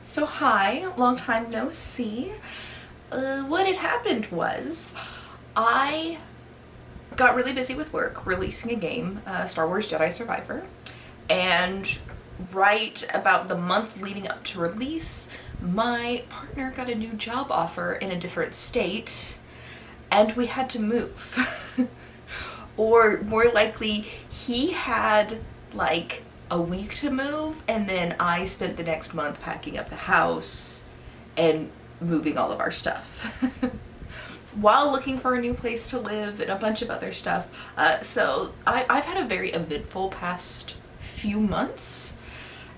So hi, long time no see. What had happened was I got really busy with work releasing a game, Star Wars Jedi Survivor, and right about the month leading up to release, my partner got a new job offer in a different state and we had to move. Or more likely, he had like a week to move, and then I spent the next month packing up the house and moving all of our stuff while looking for a new place to live and a bunch of other stuff. So I've had a very eventful past few months,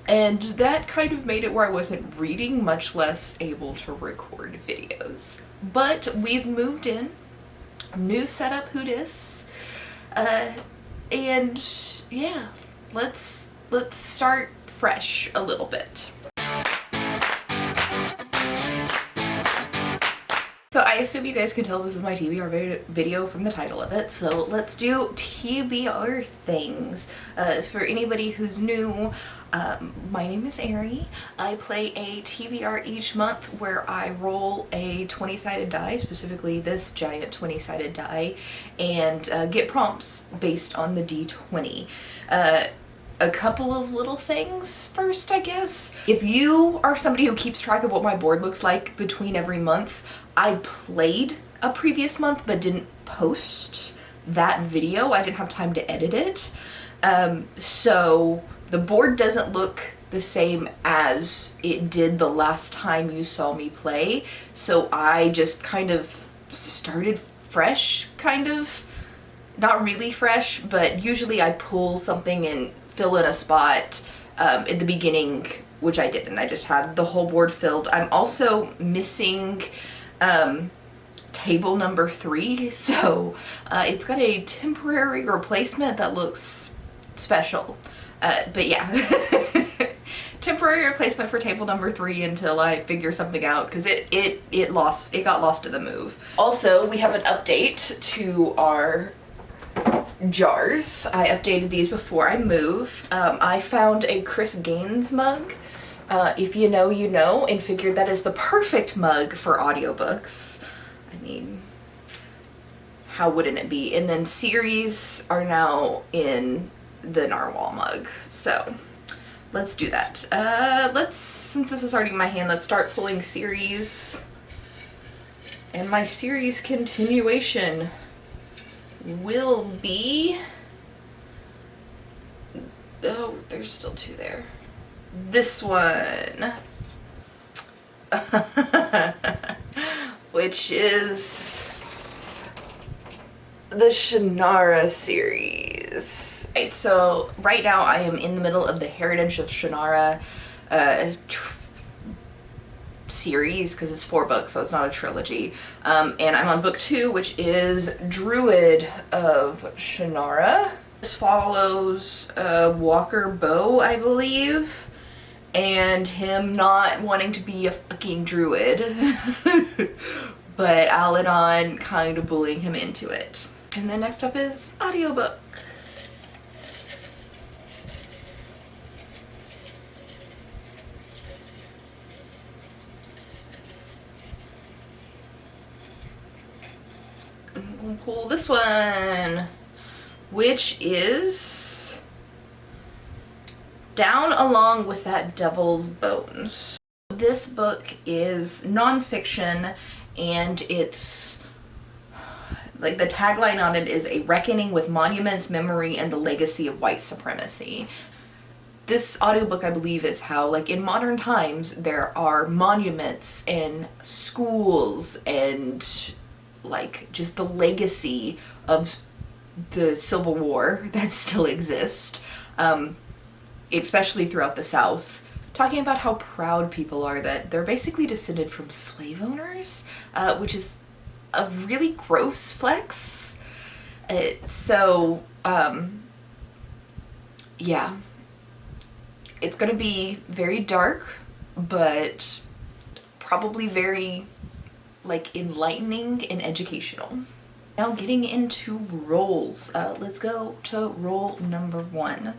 and that kind of made it where I wasn't reading, much less able to record videos. But we've moved in, new setup, who dis, and yeah, let's start fresh a little bit. So I assume you guys can tell this is my TBR video from the title of it, so let's do TBR things. For anybody who's new, my name is Ari. I play a TBR each month where I roll a 20-sided die, specifically this giant 20-sided die, and get prompts based on the D20. A couple of little things first, I guess. If you are somebody who keeps track of what my board looks like between every month, I played a previous month but didn't post that video. I didn't have time to edit it. So the board doesn't look the same as it did the last time you saw me play. So I just kind of started fresh, kind of. Not really fresh, but usually I pull something and fill in a spot in the beginning, which I didn't. I just had the whole board filled. I'm also missing table number 3, so it's got a temporary replacement that looks special. But yeah, temporary replacement for table number 3 until I figure something out, because it got lost in the move. Also, we have an update to our jars. I updated these before I move. I found a Chris Gaines mug. If you know, you know, and figured that is the perfect mug for audiobooks. I mean, how wouldn't it be? And then series are now in the narwhal mug. So let's do that. Since this is already in my hand, let's start pulling series. And my series continuation will be, oh, there's still 2 there. This one, which is the Shannara series. Right, so right now I am in the middle of the Heritage of Shannara series, because it's 4 books, so it's not a trilogy. And I'm on book 2, which is Druid of Shannara. This follows Walker Bow, I believe, and him not wanting to be a fucking druid, but Aladon kind of bullying him into it. And then next up is audiobook. I'm gonna pull this one, which is Down Along with That Devil's Bones. This book is nonfiction, and it's like the tagline on it is a reckoning with monuments, memory, and the legacy of white supremacy. This audiobook, I believe, is how, like, in modern times, there are monuments and schools and like just the legacy of the Civil War that still exist, especially throughout the South, talking about how proud people are that they're basically descended from slave owners, which is a really gross flex. Yeah, it's gonna be very dark, but probably very like enlightening and educational. Now getting into rolls. Let's go to roll number 1.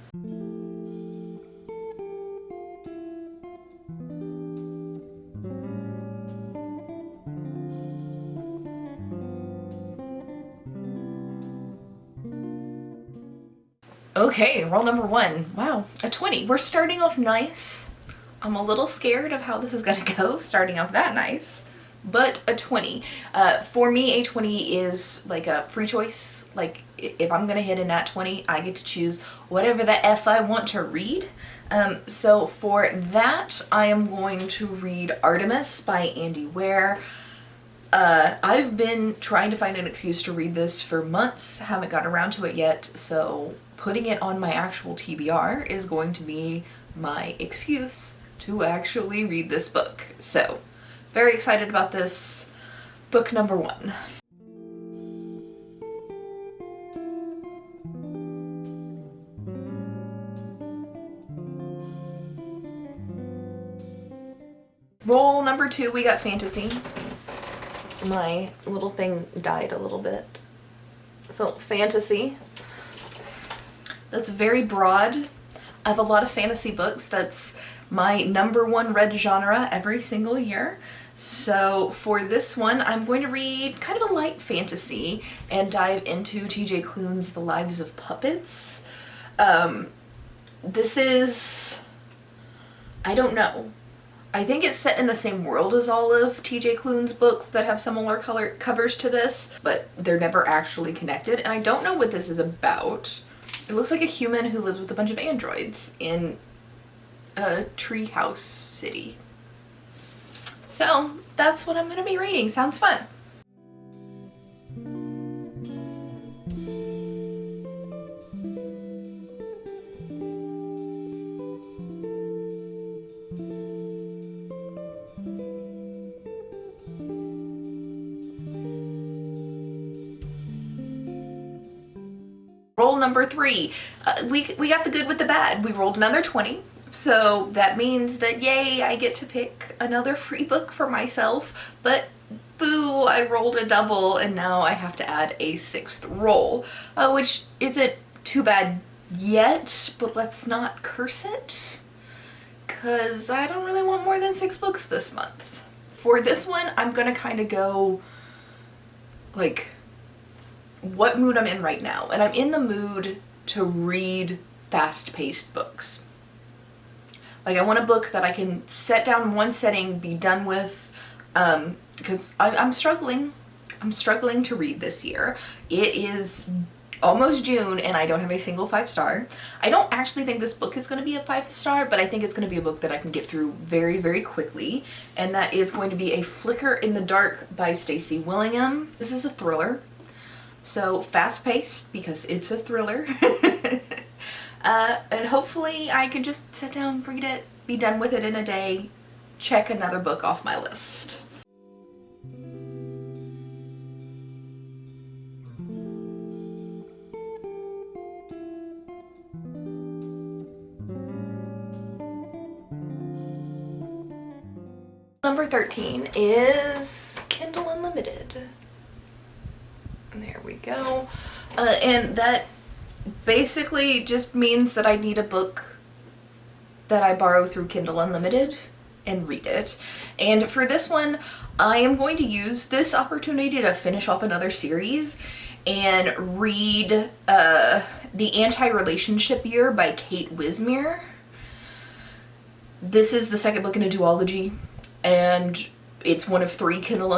Okay, roll number 1. Wow, a 20. We're starting off nice. I'm a little scared of how this is gonna go, starting off that nice. But a 20. For me, a 20 is like a free choice. Like, if I'm gonna hit a nat 20, I get to choose whatever the F I want to read. So for that, I am going to read Artemis by Andy Weir. I've been trying to find an excuse to read this for months, haven't gotten around to it yet, so putting it on my actual TBR is going to be my excuse to actually read this book. So, very excited about this. Book number 1. Roll number 2, we got fantasy. My little thing died a little bit. So, fantasy. That's very broad. I have a lot of fantasy books. That's my number 1 read genre every single year. So for this one, I'm going to read kind of a light fantasy and dive into TJ Klune's The Lives of Puppets. This is, I don't know. I think it's set in the same world as all of TJ Klune's books that have similar color covers to this, but they're never actually connected, and I don't know what this is about. It looks like a human who lives with a bunch of androids in a treehouse city. So that's what I'm gonna be reading. Sounds fun. Roll number 3. We got the good with the bad. We rolled another 20. So that means that, yay, I get to pick another free book for myself. But boo, I rolled a double and now I have to add a 6th roll, which isn't too bad yet, but let's not curse it, because I don't really want more than 6 books this month. For this one, I'm gonna kind of go, like, what mood I'm in right now. And I'm in the mood to read fast-paced books. Like, I want a book that I can set down in one setting, be done with, because I'm struggling. I'm struggling to read this year. It is almost June and I don't have a single 5-star. I don't actually think this book is going to be a 5-star, but I think it's going to be a book that I can get through very, very quickly. And that is going to be A Flicker in the Dark by Stacey Willingham. This is a thriller. So fast-paced, because it's a thriller. And hopefully I can just sit down, read it, be done with it in a day, check another book off my list. Number 13 is Kindle Unlimited. There we go. And that basically just means that I need a book that I borrow through Kindle Unlimited and read it. And for this one, I am going to use this opportunity to finish off another series and read The Anti-Relationship Year by Kate Wismere. This is the second book in a duology, and it's one of 3 Kindle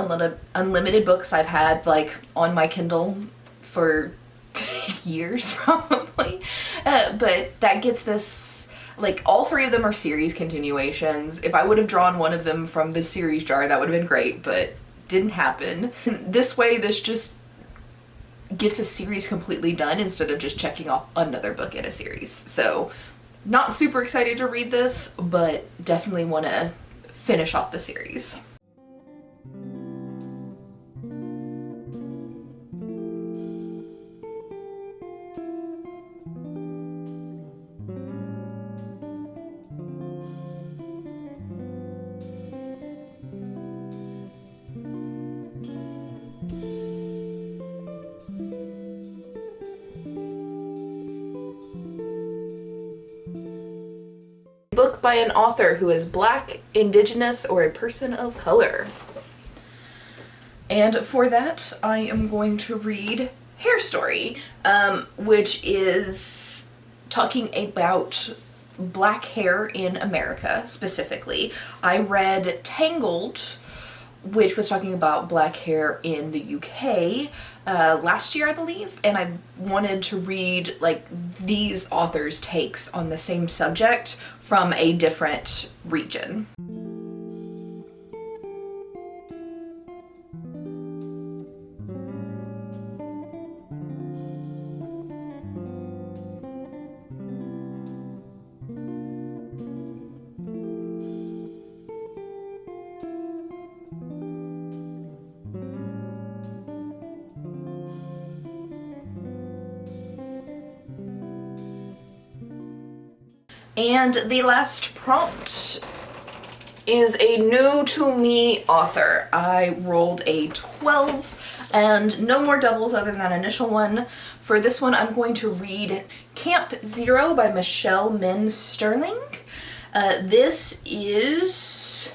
Unlimited books I've had, like, on my Kindle for years, probably. But that gets this, like, all 3 of them are series continuations. If I would have drawn one of them from the series jar, that would have been great, but didn't happen. This way, this just gets a series completely done instead of just checking off another book in a series. So, not super excited to read this, but definitely want to finish off the series. Book by an author who is Black, Indigenous, or a person of color. And for that, I am going to read Hair Story, which is talking about black hair in America specifically. I read Tangled, which was talking about black hair in the UK last year, I believe, and I wanted to read like these authors' takes on the same subject from a different region. And the last prompt is a new to me author. I rolled a 12 and no more doubles other than that initial one. For this one, I'm going to read Camp Zero by Michelle Min Sterling. This is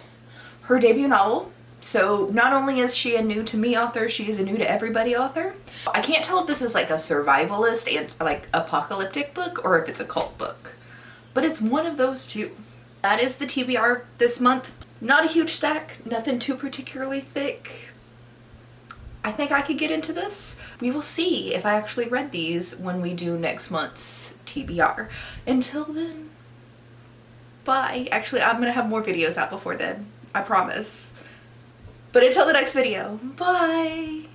her debut novel. So not only is she a new to me author, she is a new to everybody author. I can't tell if this is like a survivalist and like apocalyptic book or if it's a cult book. But it's one of those two. That is the TBR this month. Not a huge stack, nothing too particularly thick. I think I could get into this. We will see if I actually read these when we do next month's TBR. Until then, bye. Actually, I'm gonna have more videos out before then, I promise. But until the next video, bye.